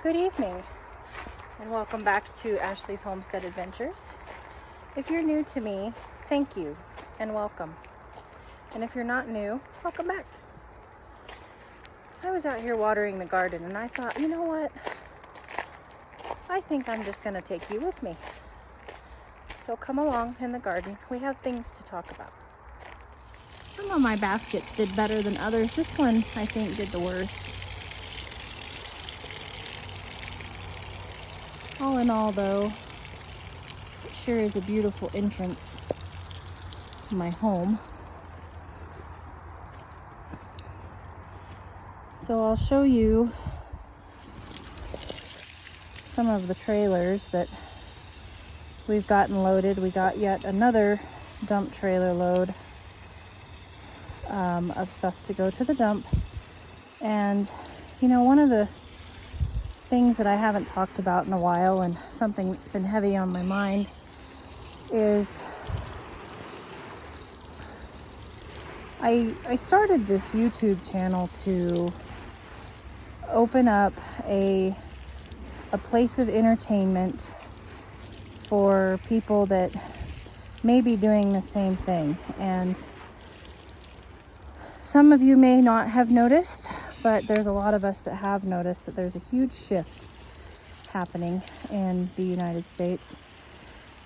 Good evening, and welcome back to Ashley's Homestead Adventures. If you're new to me, thank you and welcome. And if you're not new, welcome back. I was out here watering the garden and I thought, you know what? I think I'm just gonna take you with me. So come along in the garden. We have things to talk about. Some of my baskets did better than others. This one, I think, did the worst. All in all, though, it sure is a beautiful entrance to my home. So I'll show you some of the trailers that we've gotten loaded. We got yet another dump trailer load of stuff to go to the dump. And, you know, one of the things that I haven't talked about in a while, and something that's been heavy on my mind, is I started this YouTube channel to open up a place of entertainment for people that may be doing the same thing. And some of you may not have noticed, but there's a lot of us that have noticed that there's a huge shift happening in the United States.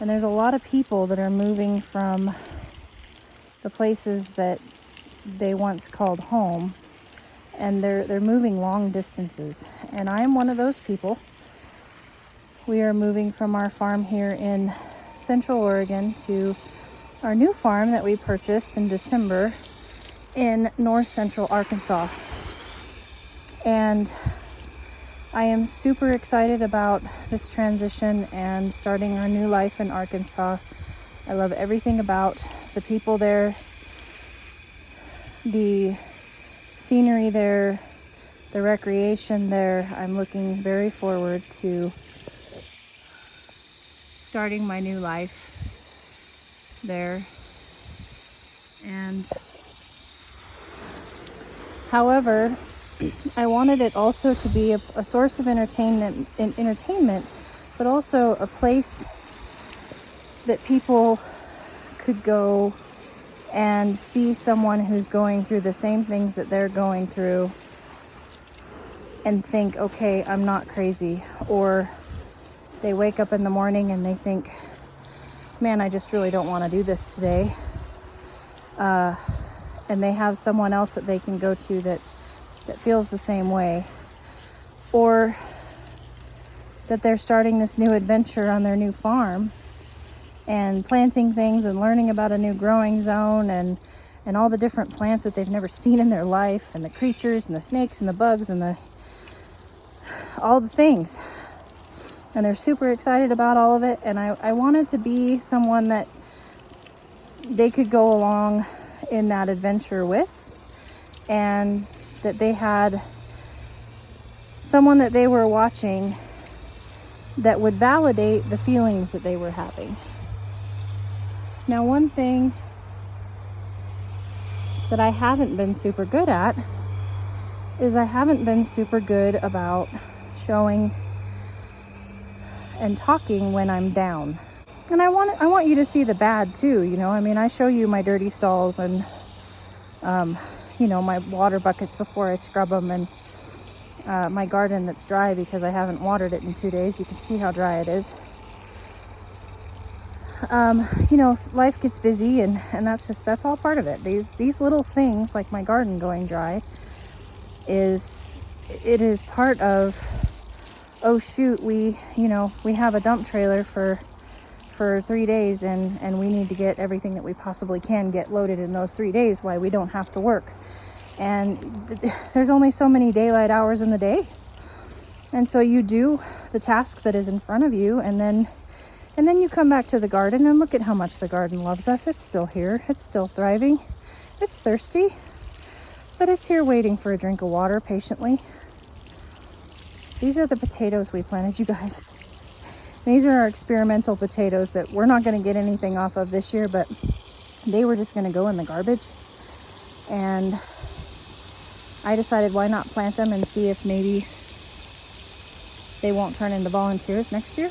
And there's a lot of people that are moving from the places that they once called home, and they're moving long distances. And I'm one of those people. We are moving from our farm here in Central Oregon to our new farm that we purchased in December in North Central Arkansas. And I am super excited about this transition and starting our new life in Arkansas. I love everything about the people there, the scenery there, the recreation there. I'm looking very forward to starting my new life there. And however, I wanted it also to be a source of entertainment, but also a place that people could go and see someone who's going through the same things that they're going through and think, okay, I'm not crazy. Or they wake up in the morning and they think, man, I just really don't want to do this today. And they have someone else that they can go to that feels the same way. Or that they're starting this new adventure on their new farm and planting things and learning about a new growing zone and all the different plants that they've never seen in their life, and the creatures and the snakes and the bugs and all the things. And they're super excited about all of it. And I wanted to be someone that they could go along in that adventure with, and that they had someone that they were watching that would validate the feelings that they were having. Now, one thing that I haven't been super good at is I haven't been super good about showing and talking when I'm down. And I want you to see the bad too, you know. I mean, I show you my dirty stalls and you know, my water buckets before I scrub them, and my garden that's dry because I haven't watered it in 2 days. You can see how dry it is. You know, life gets busy, and that's all part of it. These little things, like my garden going dry, is part of, oh shoot, we have a dump trailer for 3 days, and we need to get everything that we possibly can get loaded in those 3 days while we don't have to work. And there's only so many daylight hours in the day. And so you do the task that is in front of you, and then you come back to the garden and look at how much the garden loves us. It's still here. It's still thriving. It's thirsty, but it's here waiting for a drink of water patiently. These are the potatoes we planted, you guys. These are our experimental potatoes that we're not going to get anything off of this year, but they were just going to go in the garbage. And I decided, why not plant them and see if maybe they won't turn into volunteers next year.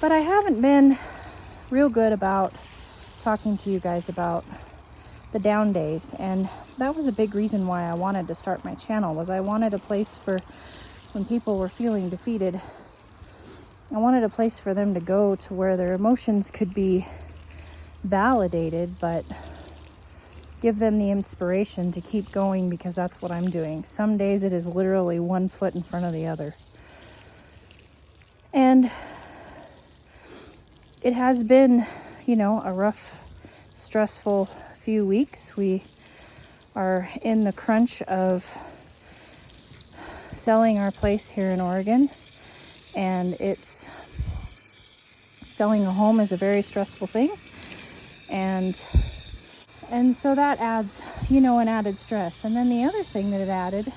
But I haven't been real good about talking to you guys about the down days, and that was a big reason why I wanted to start my channel. Was I wanted a place for when people were feeling defeated. I wanted a place for them to go to where their emotions could be validated, but give them the inspiration to keep going, because that's what I'm doing. Some days it is literally one foot in front of the other. And it has been, you know, a rough, stressful few weeks. We are in the crunch of selling our place here in Oregon, and it's selling a home is a very stressful thing, and so that adds, you know, an added stress. And then the other thing that it added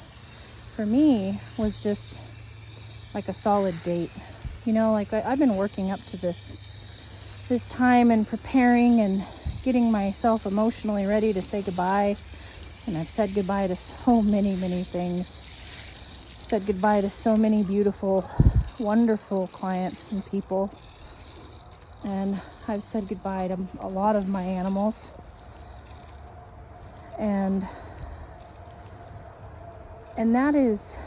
for me was just like a solid date. You know, like I've been working up to this time and preparing and getting myself emotionally ready to say goodbye. And I've said goodbye to so many things. Said goodbye to so many beautiful, wonderful clients and people. And I've said goodbye to a lot of my animals. And that is,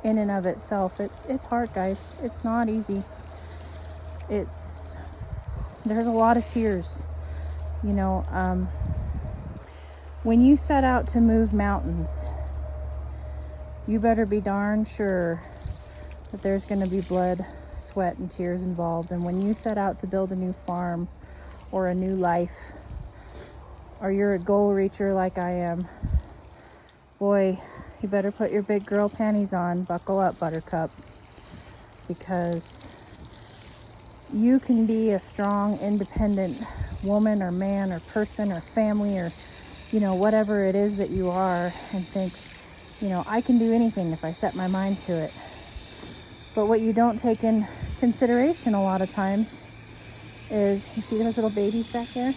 in and of itself, it's hard, guys. It's not easy. There's a lot of tears. You know, when you set out to move mountains, you better be darn sure that there's going to be blood, sweat, and tears involved. And when you set out to build a new farm or a new life, or you're a goal reacher like I am, boy, you better put your big girl panties on. Buckle up, Buttercup, because you can be a strong, independent woman or man or person or family or, you know, whatever it is that you are, and think, you know, I can do anything if I set my mind to it. But what you don't take in consideration a lot of times is, you see those little babies back there?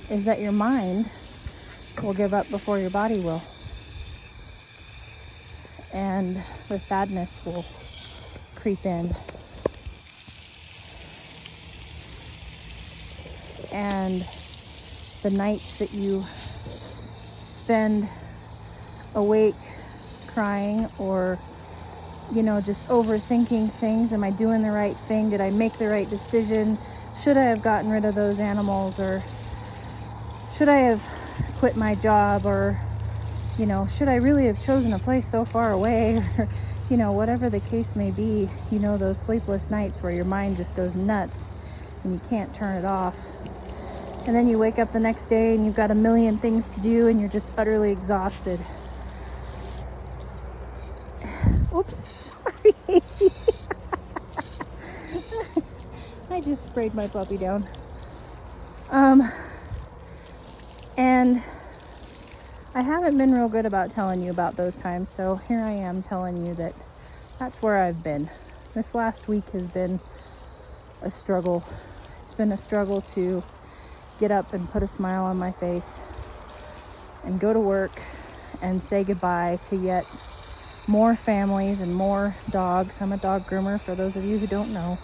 Is that your mind will give up before your body will. And the sadness will creep in. And the nights that you spend awake crying, or, you know, just overthinking things. Am I doing the right thing? Did I make the right decision? Should I have gotten rid of those animals? Or should I have quit my job? Or, you know, should I really have chosen a place so far away? Or, you know, whatever the case may be, you know, those sleepless nights where your mind just goes nuts and you can't turn it off. And then you wake up the next day and you've got a million things to do and you're just utterly exhausted. Oops, sorry. I just sprayed my puppy down. And I haven't been real good about telling you about those times, so here I am telling you that that's where I've been. This last week has been a struggle. It's been a struggle to get up and put a smile on my face and go to work and say goodbye to yet more families and more dogs. I'm a dog groomer, for those of you who don't know.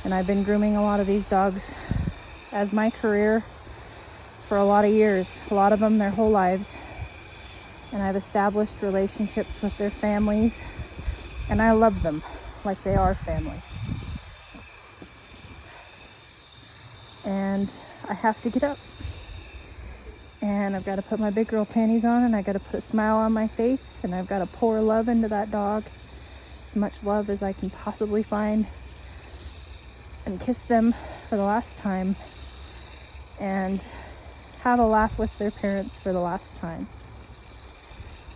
And I've been grooming a lot of these dogs as my career for a lot of years, a lot of them their whole lives. And I've established relationships with their families, and I love them like they are family. And I have to get up, and I've got to put my big girl panties on, and I got to put a smile on my face, and I've got to pour love into that dog, as much love as I can possibly find, and kiss them for the last time, and have a laugh with their parents for the last time,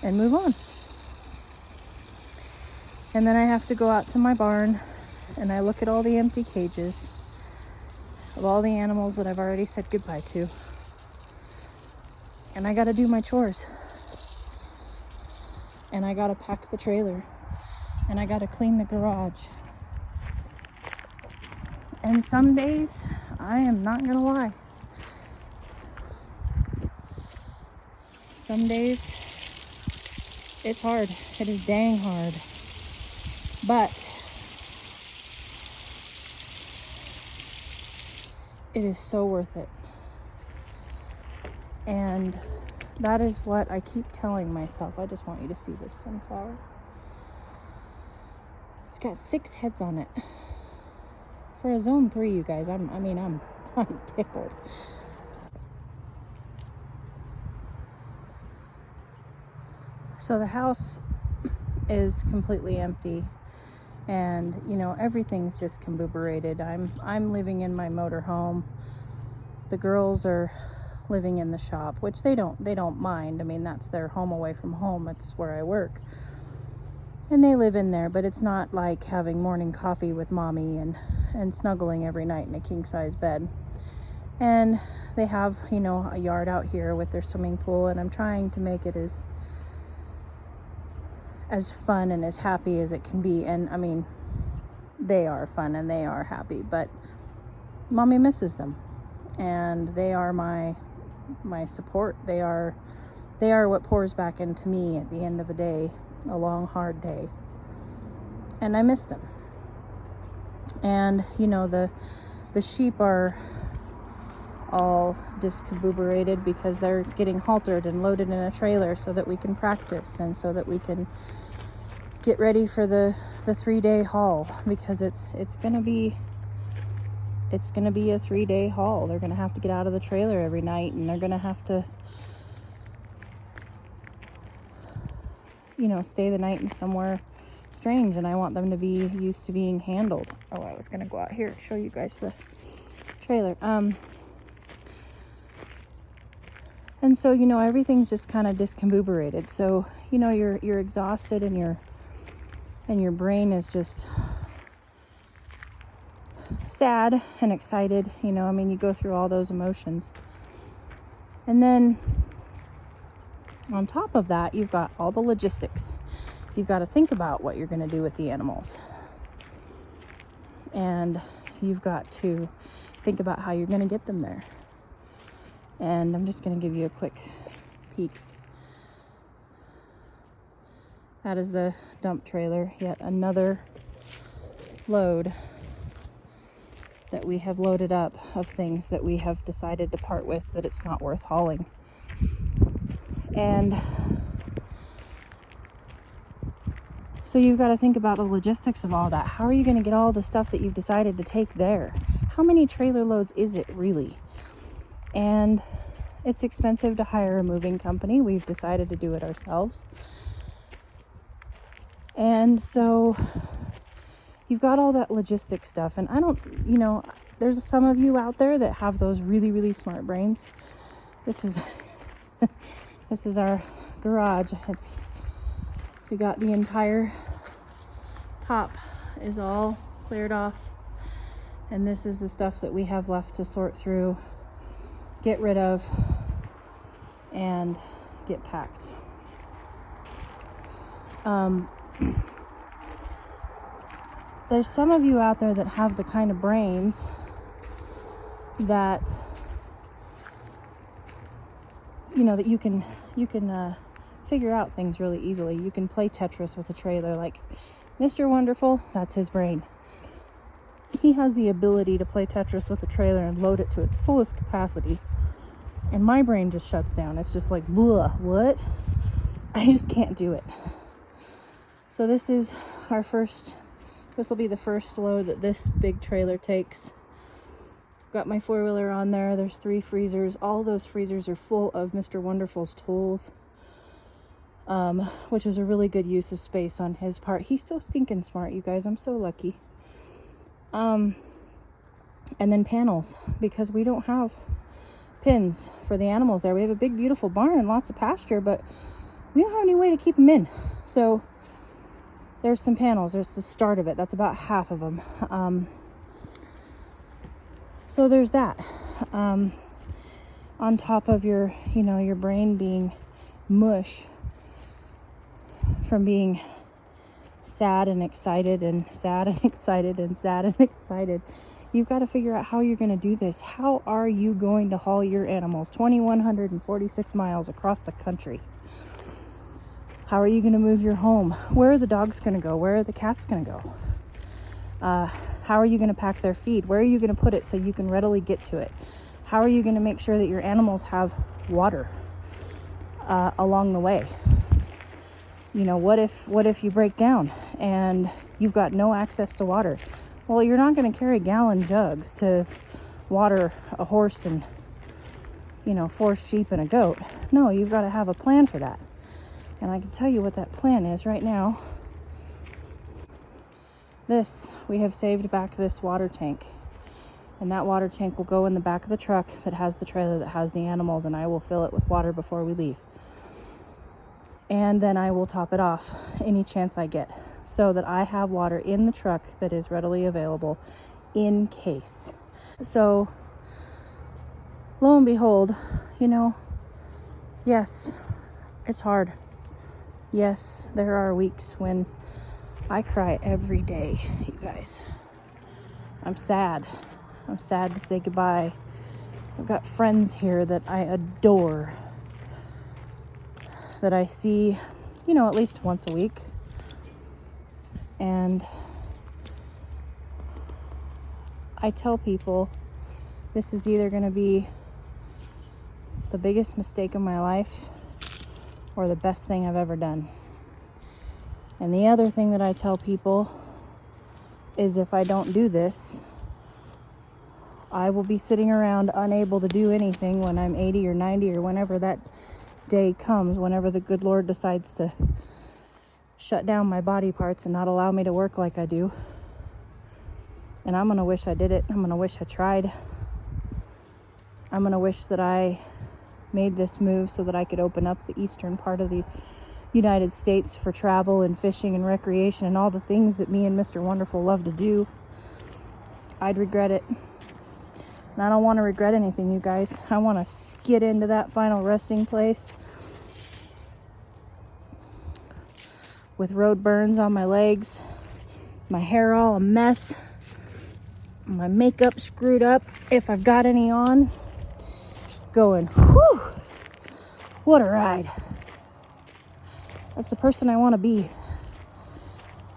and move on. And then I have to go out to my barn, and I look at all the empty cages of all the animals that I've already said goodbye to. And I gotta do my chores. And I gotta pack the trailer. And I gotta clean the garage. And some days, I am not gonna lie, some days It's hard. It is dang hard. But it is so worth it. And that is what I keep telling myself. I just want you to see this sunflower. It's got 6 heads on it. For a zone 3, you guys, I'm tickled. So the house is completely empty, and everything's discomboberated. I'm living in my motorhome. The girls are living in the shop, which they don't mind. I mean, that's their home away from home. It's where I work. And they live in there, but it's not like having morning coffee with mommy and snuggling every night in a king-size bed. And they have, a yard out here with their swimming pool, and I'm trying to make it as fun and as happy as it can be. And I mean, they are fun and they are happy, but mommy misses them, and they are my support. They are what pours back into me at the end of a day, a long hard day, and I miss them. And the sheep are all discomboberated because they're getting haltered and loaded in a trailer so that we can practice and so that we can get ready for the 3-day haul, because it's gonna be a 3-day haul. They're gonna have to get out of the trailer every night, and they're gonna have to stay the night in somewhere strange, and I want them to be used to being handled. Oh, I was gonna go out here and show you guys the trailer. And so everything's just kind of discomboberated. So you're exhausted, and your brain is just sad and excited. You go through all those emotions, and then on top of that, you've got all the logistics. You've got to think about what you're going to do with the animals. And you've got to think about how you're going to get them there. And I'm just going to give you a quick peek. That is the dump trailer. Yet another load that we have loaded up of things that we have decided to part with, that it's not worth hauling. And so you've got to think about the logistics of all that. How are you going to get all the stuff that you've decided to take there? How many trailer loads is it really? And it's expensive to hire a moving company. We've decided to do it ourselves. And so you've got all that logistics stuff. And I don't, there's some of you out there that have those really, really smart brains. This is this is our garage. We got the entire top is all cleared off, and this is the stuff that we have left to sort through, get rid of, and get packed. There's some of you out there that have the kind of brains that that you can figure out things really easily. You can play Tetris with a trailer. Like Mr. Wonderful, that's his brain. He has the ability to play Tetris with a trailer and load it to its fullest capacity. And my brain just shuts down. It's just like, blah, what? I just can't do it. So this will be the first load that this big trailer takes. Got my 4-wheeler on there. There's 3 freezers. All those freezers are full of Mr. Wonderful's tools, which is a really good use of space on his part. He's so stinking smart, you guys. I'm so lucky. And then panels, because we don't have pins for the animals there. We have a big, beautiful barn and lots of pasture, but we don't have any way to keep them in. So there's some panels. There's the start of it. That's about half of them. So there's that. On top of your brain being mush from being sad and excited and sad and excited and sad and excited, you've got to figure out how you're going to do this. How are you going to haul your animals 2,146 miles across the country? How are you going to move your home? Where are the dogs going to go? Where are the cats going to go? How are you going to pack their feed? Where are you going to put it so you can readily get to it? How are you going to make sure that your animals have water along the way? You know, what if you break down and you've got no access to water? Well, you're not going to carry gallon jugs to water a horse and, 4 sheep and a goat. No, you've got to have a plan for that. And I can tell you what that plan is right now. We have saved back this water tank. And that water tank will go in the back of the truck that has the trailer that has the animals, and I will fill it with water before we leave. And then I will top it off any chance I get, so that I have water in the truck that is readily available in case. So, lo and behold, yes, it's hard. Yes, there are weeks when I cry every day, you guys. I'm sad. I'm sad to say goodbye. I've got friends here that I adore, that I see, at least once a week. And I tell people this is either going to be the biggest mistake of my life or the best thing I've ever done. And the other thing that I tell people is if I don't do this, I will be sitting around unable to do anything when I'm 80 or 90 or whenever that day comes, whenever the good Lord decides to shut down my body parts and not allow me to work like I do. And I'm going to wish I did it. I'm going to wish I tried. I'm going to wish that I made this move so that I could open up the eastern part of the United States for travel and fishing and recreation and all the things that me and Mr. Wonderful love to do. I'd regret it. And I don't want to regret anything, you guys. I want to skid into that final resting place with road burns on my legs, my hair all a mess, my makeup screwed up if I've got any on, going, whew, what a ride. That's the person I want to be.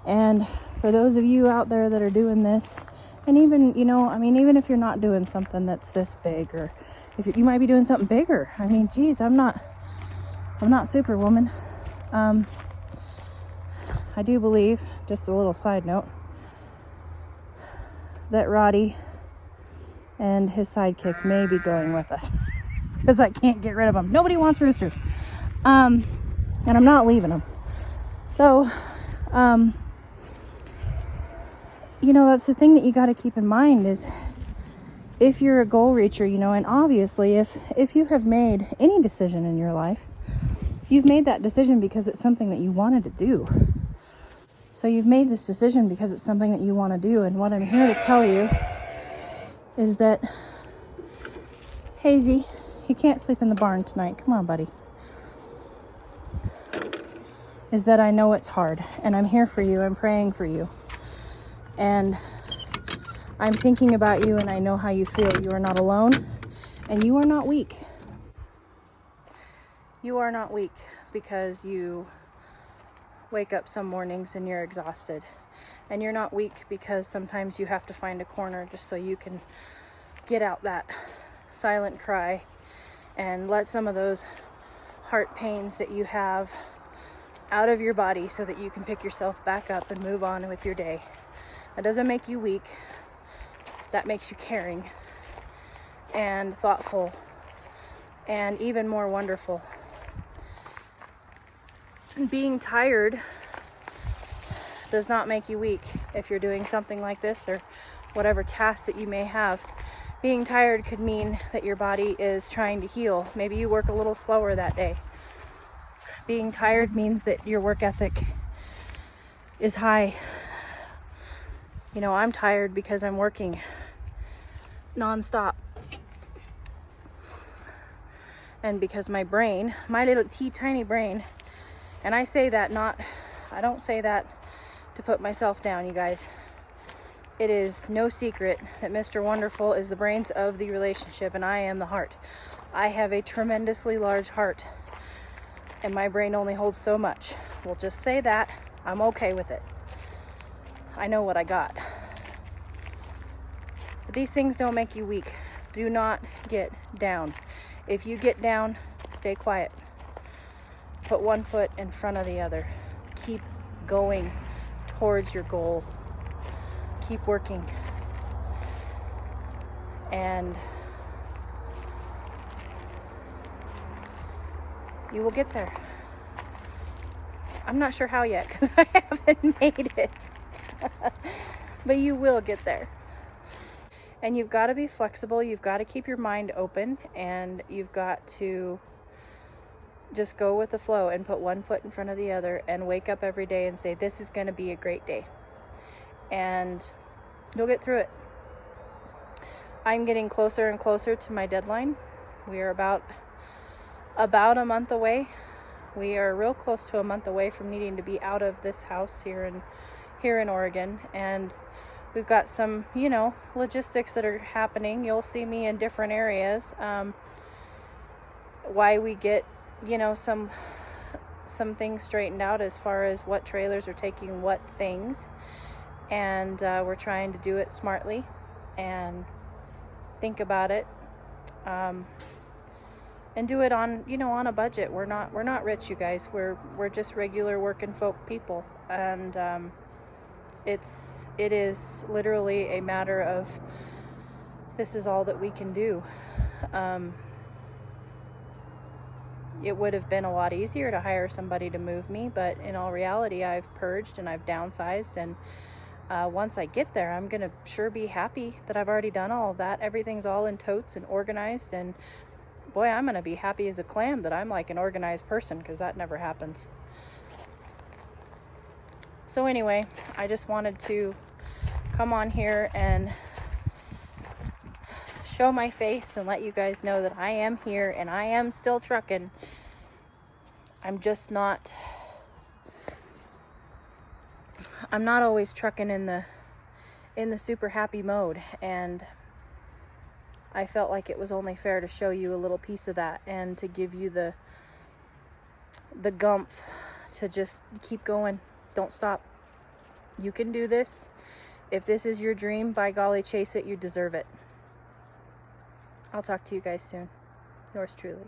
And for those of you out there that are doing this, and even, even if you're not doing something that's this big, or if you might be doing something bigger. I mean, geez, I'm not Superwoman. I do believe, just a little side note, that Roddy and his sidekick may be going with us because I can't get rid of them. Nobody wants roosters. And I'm not leaving them. So, that's the thing that you got to keep in mind is if you're a goal reacher, and obviously if you have made any decision in your life, you've made that decision because it's something that you wanted to do. So you've made this decision because it's something that you want to do. And what I'm here to tell you is that, Hazy, you can't sleep in the barn tonight. Come on, buddy. Is that I know it's hard, and I'm here for you. I'm praying for you. And I'm thinking about you, and I know how you feel. You are not alone, and you are not weak. You are not weak because you wake up some mornings and you're exhausted. And you're not weak because sometimes you have to find a corner just so you can get out that silent cry and let some of those heart pains that you have out of your body so that you can pick yourself back up and move on with your day. That doesn't make you weak. That makes you caring and thoughtful and even more wonderful. Being tired does not make you weak if you're doing something like this or whatever task that you may have. Being tired could mean that your body is trying to heal. Maybe you work a little slower that day. Being tired means that your work ethic is high. I'm tired because I'm working nonstop. And because my brain, my little tiny brain, and I don't say that to put myself down, you guys. It is no secret that Mr. Wonderful is the brains of the relationship and I am the heart. I have a tremendously large heart. and my brain only holds so much. We'll just say that. I'm okay with it. I know what I got. But these things don't make you weak. Do not get down. If you get down, stay quiet. Put one foot in front of the other. Keep going towards your goal. Keep working. And you will get there. I'm not sure how yet because I haven't made it. But you will get there. And you've got to be flexible. You've got to keep your mind open, and you've got to just go with the flow and put one foot in front of the other and wake up every day and say, this is going to be a great day. And you'll get through it. I'm getting closer and closer to my deadline. We are about a month away. We are real close to a month away from needing to be out of this house here in Oregon. And we've got some, logistics that are happening. You'll see me in different areas. Why we get, some things straightened out as far as what trailers are taking what things. And we're trying to do it smartly and think about it. And do it on, on a budget. We're not rich, you guys. We're just regular working folk people. And it is literally a matter of, this is all that we can do. It would have been a lot easier to hire somebody to move me, but in all reality, I've purged and I've downsized, and once I get there, I'm gonna sure be happy that I've already done all of that. Everything's all in totes and organized, and boy, I'm gonna be happy as a clam that I'm like an organized person, because that never happens. So anyway, I just wanted to come on here and show my face and let you guys know that I am here and I am still trucking. I'm not always trucking in the super happy mode, and I felt like it was only fair to show you a little piece of that and to give you the gumph to just keep going. Don't stop. You can do this. If this is your dream, by golly, chase it. You deserve it. I'll talk to you guys soon. Yours truly.